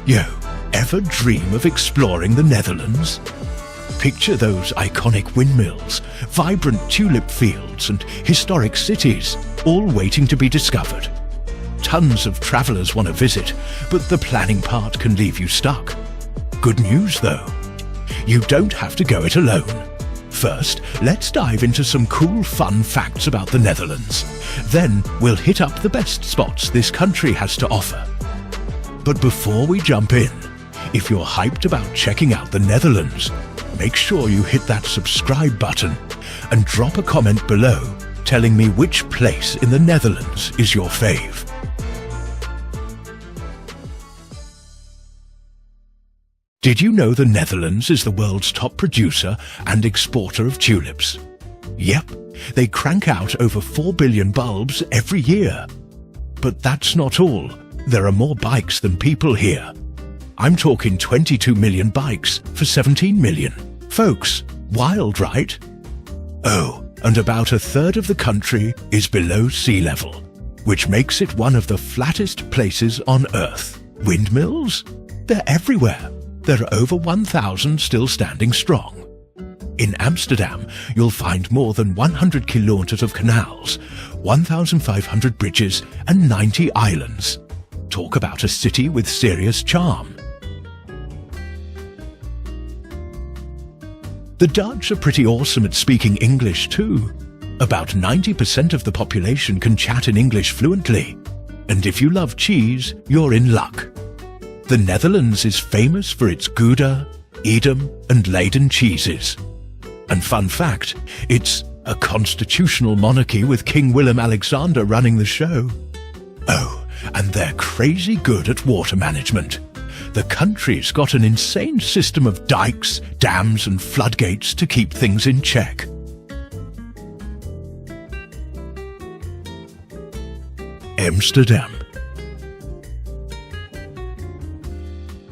Yo, ever dream of exploring the Netherlands? Picture those iconic windmills, vibrant tulip fields and historic cities, all waiting to be discovered. Tons of travellers want to visit, but the planning part can leave you stuck. Good news though, you don't have to go it alone. First, let's dive into some cool fun facts about the Netherlands. Then we'll hit up the best spots this country has to offer. But before we jump in, if you're hyped about checking out the Netherlands, make sure you hit that subscribe button and drop a comment below telling me which place in the Netherlands is your fave. Did you know the Netherlands is the world's top producer and exporter of tulips? Yep, they crank out over 4 billion bulbs every year. But that's not all. There are more bikes than people here. I'm talking 22 million bikes for 17 million. Folks, wild, right? Oh, and about a third of the country is below sea level, which makes it one of the flattest places on Earth. Windmills? They're everywhere. There are over 1,000 still standing strong. In Amsterdam, you'll find more than 100 kilometers of canals, 1,500 bridges and 90 islands. Talk about a city with serious charm. The Dutch are pretty awesome at speaking English too. About 90% of the population can chat in English fluently. And if you love cheese, you're in luck. The Netherlands is famous for its Gouda, Edam and Leiden cheeses. And fun fact, it's a constitutional monarchy with King Willem-Alexander running the show. Oh, and they're crazy good at water management. The country's got an insane system of dikes, dams and floodgates to keep things in check. Amsterdam.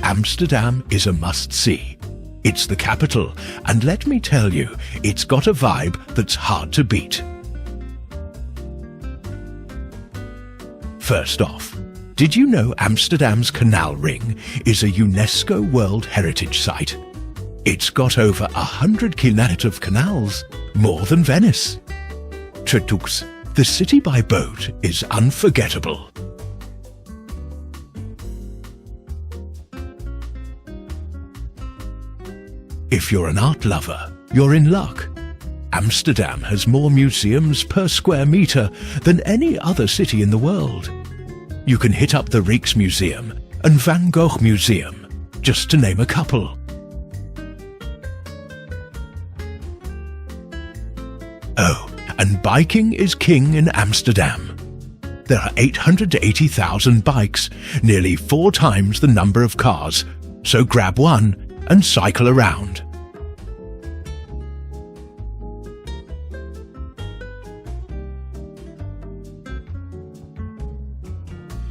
Amsterdam is a must-see. It's the capital, and let me tell you, it's got a vibe that's hard to beat. First off, did you know Amsterdam's Canal Ring is a UNESCO World Heritage Site? It's got over 100 kilometers of canals, more than Venice. Tradux, the city by boat is unforgettable. If you're an art lover, you're in luck. Amsterdam has more museums per square meter than any other city in the world. You can hit up the Rijksmuseum and Van Gogh Museum, just to name a couple. Oh, and biking is king in Amsterdam. There are 880,000 bikes, nearly 4 times the number of cars, so grab one and cycle around.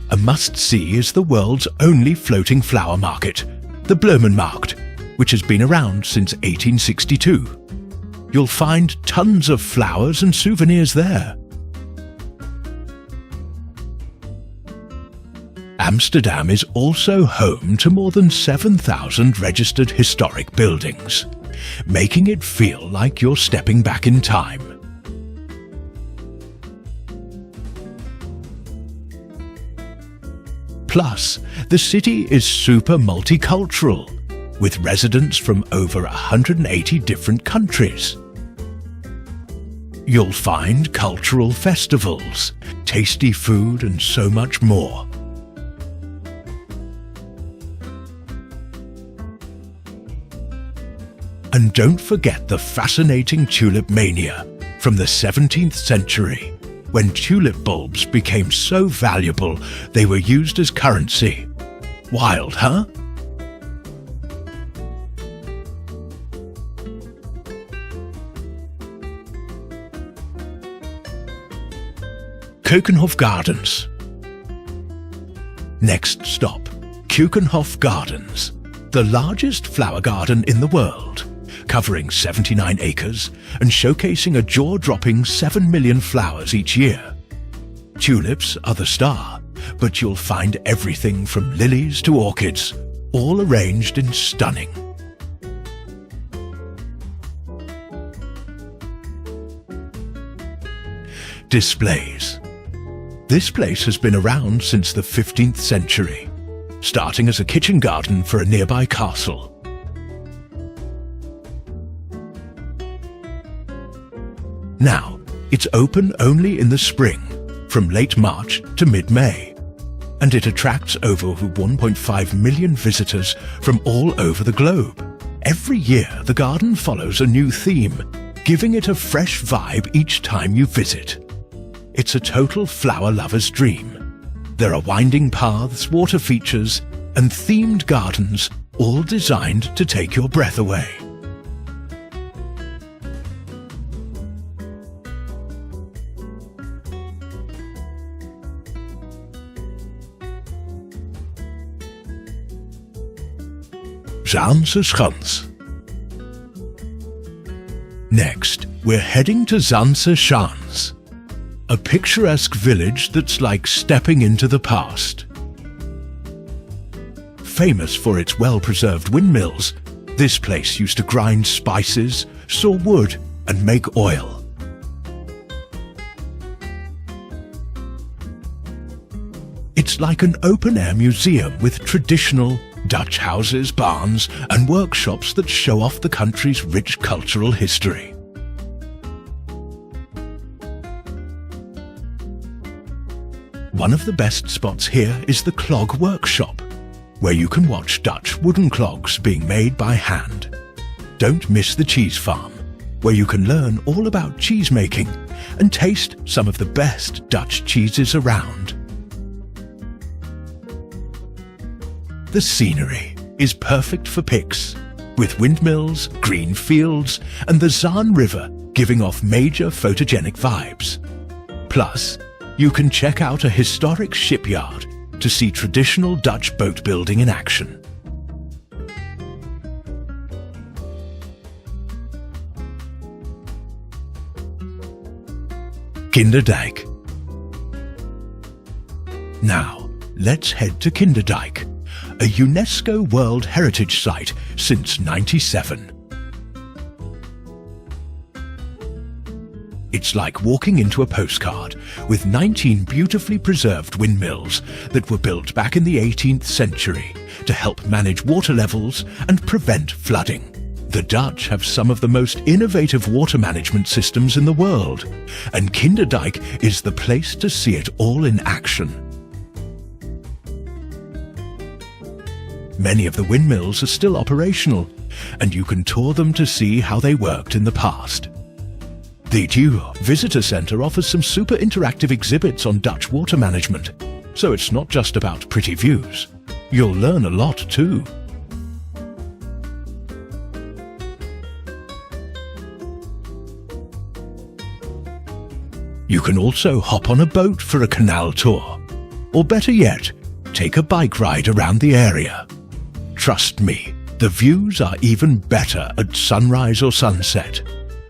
A must-see is the world's only floating flower market, the Bloemenmarkt, which has been around since 1862. You'll find tons of flowers and souvenirs there. Amsterdam is also home to more than 7,000 registered historic buildings, making it feel like you're stepping back in time. Plus, the city is super multicultural, with residents from over 180 different countries. You'll find cultural festivals, tasty food and so much more. And don't forget the fascinating tulip mania from the 17th century, when tulip bulbs became so valuable they were used as currency. Wild, huh? Keukenhof Gardens. Next stop, Keukenhof Gardens, the largest flower garden in the world, covering 79 acres and showcasing a jaw-dropping 7 million flowers each year. Tulips are the star, but you'll find everything from lilies to orchids, all arranged in stunning. Displays. This place has been around since the 15th century, starting as a kitchen garden for a nearby castle. Now, it's open only in the spring, from late March to mid-May, and it attracts over 1.5 million visitors from all over the globe. Every year, the garden follows a new theme, giving it a fresh vibe each time you visit. It's a total flower lover's dream. There are winding paths, water features, and themed gardens, all designed to take your breath away. Zaanse Schans. Next, we're heading to Zaanse Schans, a picturesque village that's like stepping into the past. Famous for its well-preserved windmills, this place used to grind spices, saw wood, and make oil. It's like an open-air museum with traditional Dutch houses, barns, and workshops that show off the country's rich cultural history. One of the best spots here is the clog workshop, where you can watch Dutch wooden clogs being made by hand. Don't miss the cheese farm, where you can learn all about cheese making and taste some of the best Dutch cheeses around. The scenery is perfect for pics, with windmills, green fields, and the Zaanse River giving off major photogenic vibes. Plus, you can check out a historic shipyard to see traditional Dutch boat building in action. Kinderdijk. Now, let's head to Kinderdijk, a UNESCO World Heritage Site since '97. It's like walking into a postcard, with 19 beautifully preserved windmills that were built back in the 18th century to help manage water levels and prevent flooding. The Dutch have some of the most innovative water management systems in the world, and Kinderdijk is the place to see it all in action. Many of the windmills are still operational, and you can tour them to see how they worked in the past. The Giethoorn Visitor Centre offers some super interactive exhibits on Dutch water management, so it's not just about pretty views. You'll learn a lot too. You can also hop on a boat for a canal tour, or better yet, take a bike ride around the area. Trust me, the views are even better at sunrise or sunset,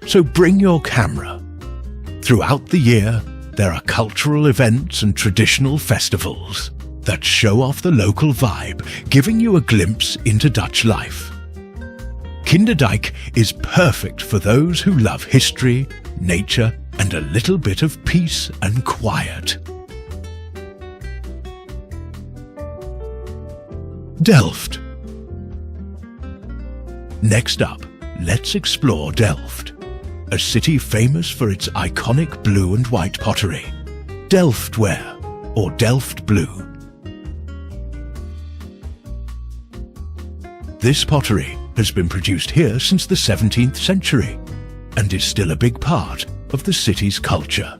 so bring your camera. Throughout the year, there are cultural events and traditional festivals that show off the local vibe, giving you a glimpse into Dutch life. Kinderdijk is perfect for those who love history, nature, and a little bit of peace and quiet. Delft. Next up, let's explore Delft, a city famous for its iconic blue and white pottery, Delftware, or Delft Blue. This pottery has been produced here since the 17th century and is still a big part of the city's culture.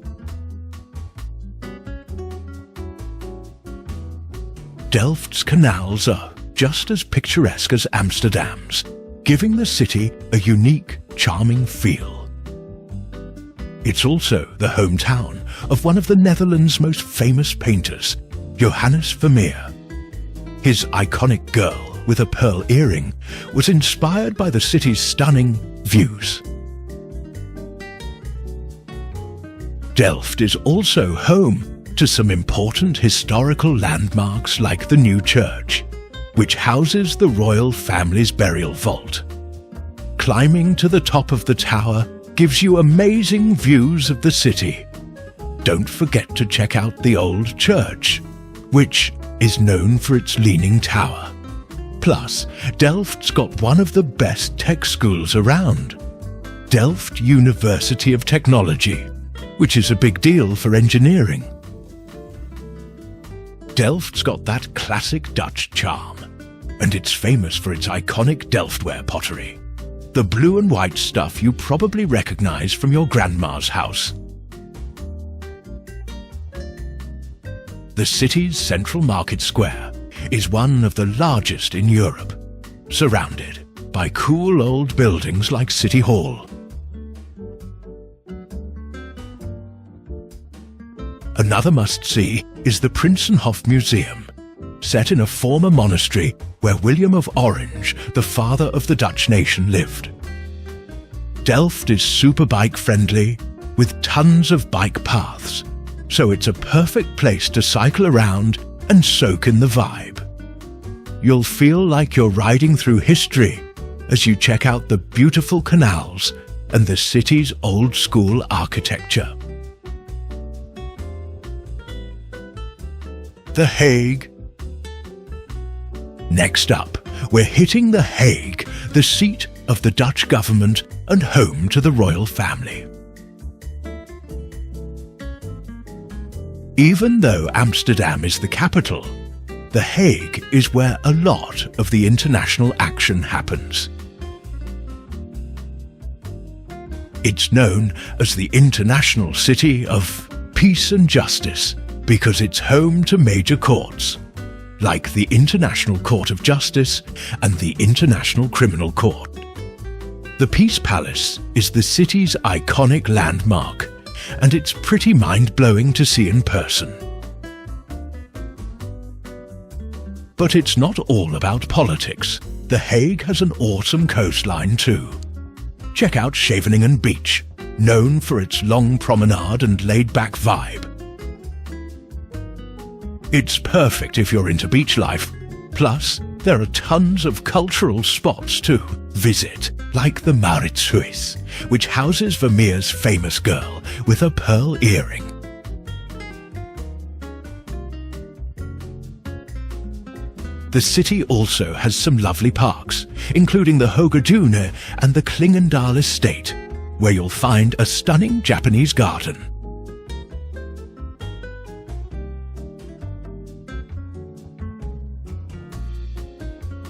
Delft's canals are just as picturesque as Amsterdam's, giving the city a unique, charming feel. It's also the hometown of one of the Netherlands' most famous painters, Johannes Vermeer. His iconic girl with a pearl earring was inspired by the city's stunning views. Delft is also home to some important historical landmarks like the new church, which houses the royal family's burial vault. Climbing to the top of the tower gives you amazing views of the city. Don't forget to check out the old church, which is known for its leaning tower. Plus, Delft's got one of the best tech schools around, Delft University of Technology, which is a big deal for engineering. Delft's got that classic Dutch charm, and it's famous for its iconic Delftware pottery, the blue and white stuff you probably recognize from your grandma's house. The city's central market square is one of the largest in Europe, surrounded by cool old buildings like City Hall. Another must-see is the Prinsenhof Museum, set in a former monastery where William of Orange, the father of the Dutch nation, lived. Delft is super bike-friendly, with tons of bike paths, so it's a perfect place to cycle around and soak in the vibe. You'll feel like you're riding through history as you check out the beautiful canals and the city's old-school architecture. The Hague. Next up, we're hitting The Hague, the seat of the Dutch government and home to the royal family. Even though Amsterdam is the capital, The Hague is where a lot of the international action happens. It's known as the International City of Peace and Justice because it's home to major courts, like the International Court of Justice and the International Criminal Court. The Peace Palace is the city's iconic landmark, and it's pretty mind-blowing to see in person. But it's not all about politics. The Hague has an awesome coastline too. Check out Scheveningen Beach, known for its long promenade and laid-back vibe. It's perfect if you're into beach life. Plus, there are tons of cultural spots to visit, like the Mauritshuis, which houses Vermeer's famous girl with a pearl earring. The city also has some lovely parks, including the Hoge Dune and the Klingendal Estate, where you'll find a stunning Japanese garden.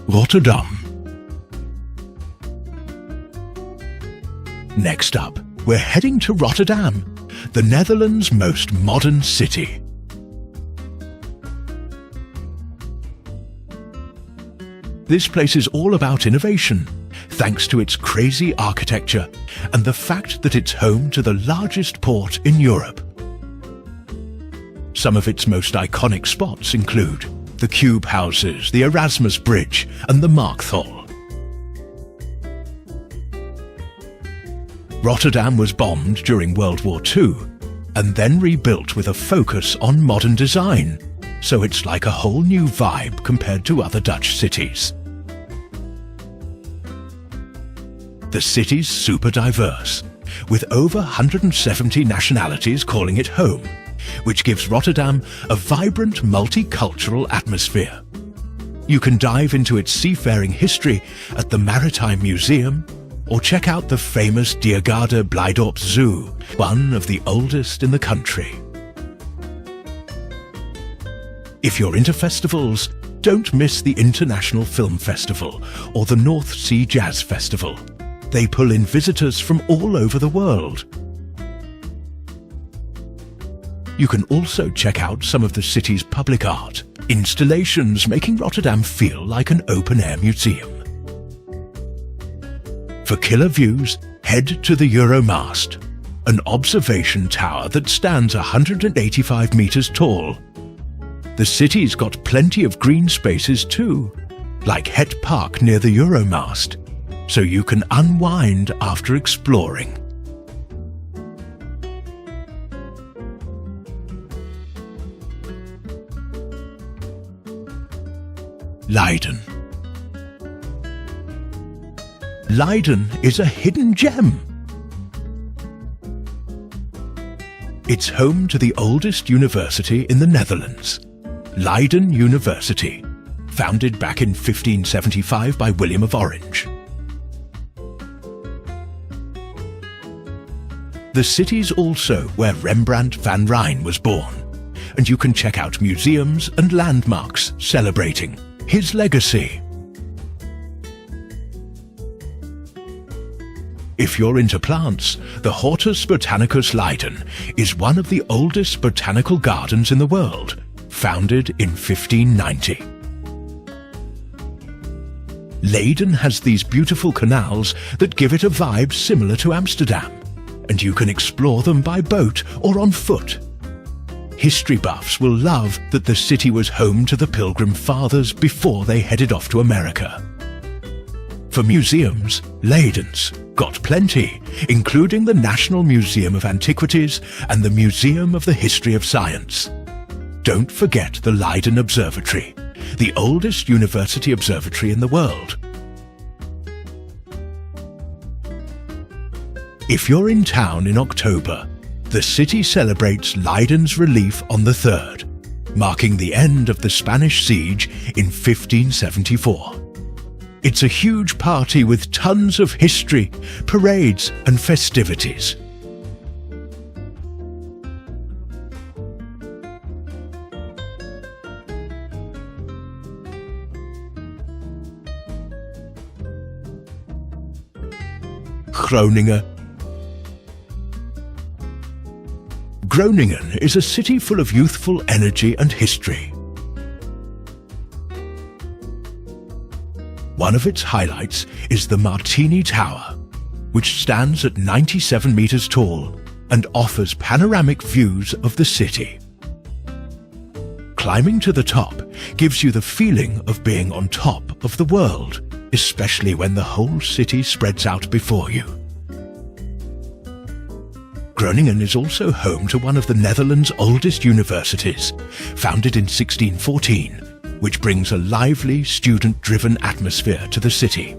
Rotterdam. Next up, we're heading to Rotterdam, the Netherlands' most modern city. This place is all about innovation, thanks to its crazy architecture and the fact that it's home to the largest port in Europe. Some of its most iconic spots include the Cube Houses, the Erasmus Bridge and the Markthal. Rotterdam was bombed during World War II and then rebuilt with a focus on modern design, so it's like a whole new vibe compared to other Dutch cities. The city's super diverse, with over 170 nationalities calling it home, which gives Rotterdam a vibrant multicultural atmosphere. You can dive into its seafaring history at the Maritime Museum, or check out the famous Diergaarde Blijdorp Zoo, one of the oldest in the country. If you're into festivals, don't miss the International Film Festival or the North Sea Jazz Festival. They pull in visitors from all over the world. You can also check out some of the city's public art, installations making Rotterdam feel like an open-air museum. For killer views, head to the Euromast, an observation tower that stands 185 meters tall. The city's got plenty of green spaces too, like Het Park near the Euromast, so you can unwind after exploring. Leiden. Leiden is a hidden gem. It's home to the oldest university in the Netherlands, Leiden University, founded back in 1575 by William of Orange. The city's also where Rembrandt van Rijn was born, and you can check out museums and landmarks celebrating his legacy. If you're into plants, the Hortus Botanicus Leiden is one of the oldest botanical gardens in the world, founded in 1590. Leiden has these beautiful canals that give it a vibe similar to Amsterdam, and you can explore them by boat or on foot. History buffs will love that the city was home to the Pilgrim Fathers before they headed off to America. For museums, Leiden's got plenty, including the National Museum of Antiquities and the Museum of the History of Science. Don't forget the Leiden Observatory, the oldest university observatory in the world. If you're in town in October, the city celebrates Leiden's relief on the 3rd, marking the end of the Spanish siege in 1574. It's a huge party with tons of history, parades and festivities. Groningen. Groningen is a city full of youthful energy and history. One of its highlights is the Martini Tower, which stands at 97 meters tall and offers panoramic views of the city. Climbing to the top gives you the feeling of being on top of the world, especially when the whole city spreads out before you. Groningen is also home to one of the Netherlands' oldest universities, founded in 1614, which brings a lively, student-driven atmosphere to the city.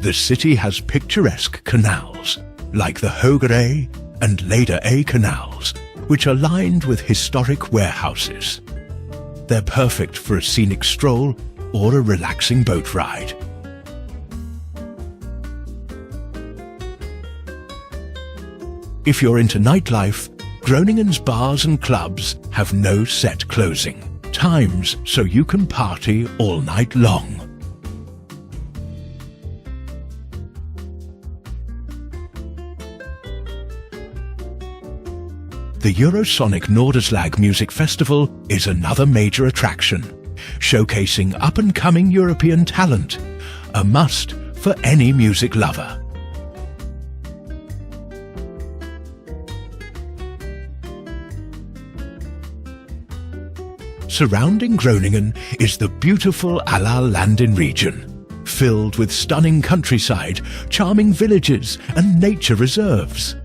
The city has picturesque canals, like the Hague and Leiden canals, which are lined with historic warehouses. They're perfect for a scenic stroll or a relaxing boat ride. If you're into nightlife, Groningen's bars and clubs have no set closing times, so you can party all night long. The Eurosonic Noorderslag Music Festival is another major attraction, showcasing up-and-coming European talent, a must for any music lover. Surrounding Groningen is the beautiful Allerlanden region, filled with stunning countryside, charming villages and nature reserves.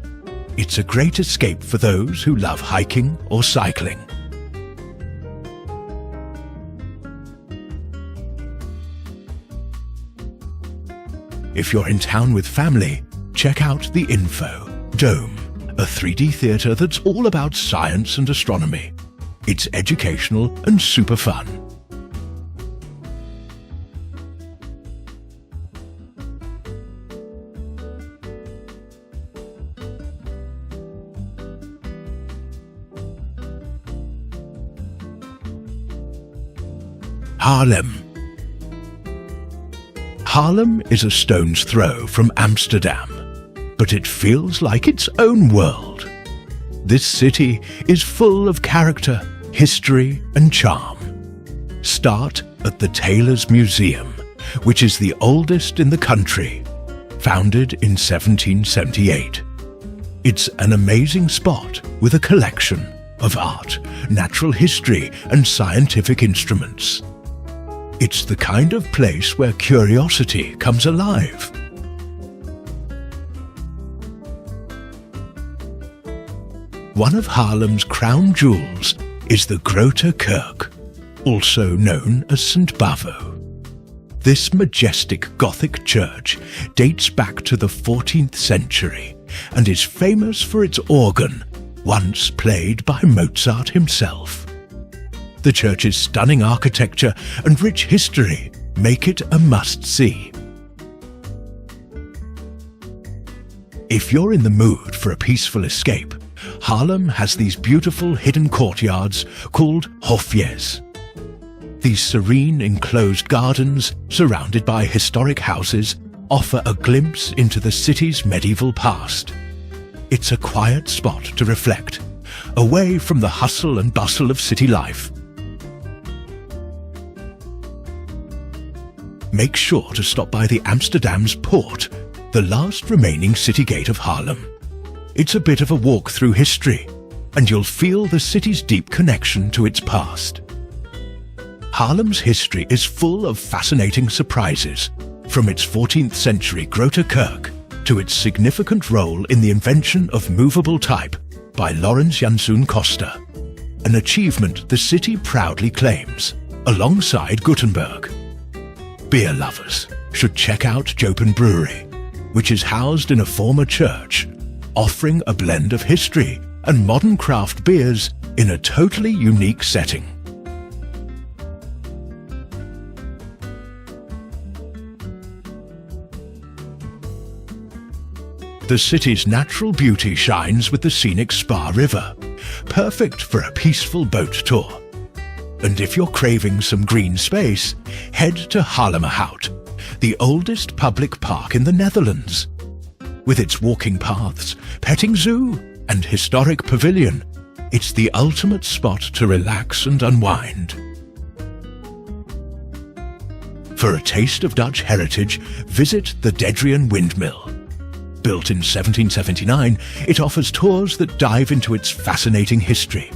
It's a great escape for those who love hiking or cycling. If you're in town with family, check out the Info Dome, a 3D theatre that's all about science and astronomy. It's educational and super fun. Haarlem. Haarlem is a stone's throw from Amsterdam, but it feels like its own world. This city is full of character, history and charm. Start at the Tailors Museum, which is the oldest in the country, founded in 1778. It's an amazing spot with a collection of art, natural history and scientific instruments. It's the kind of place where curiosity comes alive. One of Haarlem's crown jewels is the Grote Kerk, also known as St. Bavo. This majestic Gothic church dates back to the 14th century and is famous for its organ, once played by Mozart himself. The church's stunning architecture and rich history make it a must-see. If you're in the mood for a peaceful escape, Haarlem has these beautiful hidden courtyards called hofjes. These serene enclosed gardens, surrounded by historic houses, offer a glimpse into the city's medieval past. It's a quiet spot to reflect, away from the hustle and bustle of city life. Make sure to stop by the Amsterdam's Poort, the last remaining city gate of Haarlem. It's a bit of a walk through history, and you'll feel the city's deep connection to its past. Haarlem's history is full of fascinating surprises, from its 14th century Grote Kerk to its significant role in the invention of movable type by Laurens Janszoon Coster, an achievement the city proudly claims, alongside Gutenberg. Beer lovers should check out Jopen Brewery, which is housed in a former church, offering a blend of history and modern craft beers in a totally unique setting. The city's natural beauty shines with the scenic Spa River, perfect for a peaceful boat tour. And if you're craving some green space, head to Haarlemmerhout, the oldest public park in the Netherlands. With its walking paths, petting zoo, and historic pavilion, it's the ultimate spot to relax and unwind. For a taste of Dutch heritage, visit the Dedrian Windmill. Built in 1779, it offers tours that dive into its fascinating history.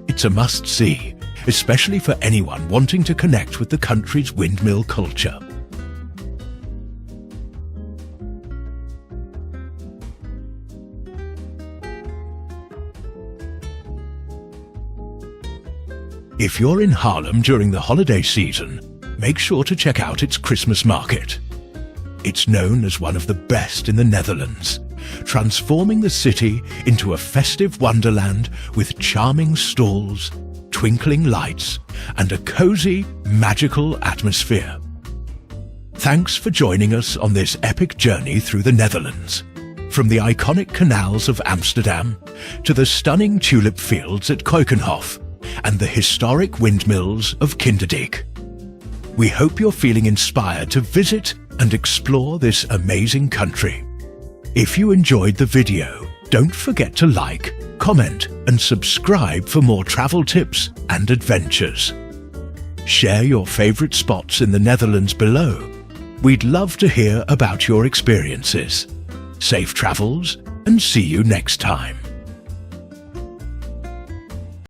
It's a must-see, especially for anyone wanting to connect with the country's windmill culture. If you're in Haarlem during the holiday season, make sure to check out its Christmas market. It's known as one of the best in the Netherlands, transforming the city into a festive wonderland with charming stalls, twinkling lights, and a cozy, magical atmosphere. Thanks for joining us on this epic journey through the Netherlands, from the iconic canals of Amsterdam to the stunning tulip fields at Keukenhof and the historic windmills of Kinderdijk. We hope you're feeling inspired to visit and explore this amazing country. If you enjoyed the video, don't forget to like, comment, and subscribe for more travel tips and adventures. Share your favorite spots in the Netherlands below. We'd love to hear about your experiences. Safe travels, and see you next time.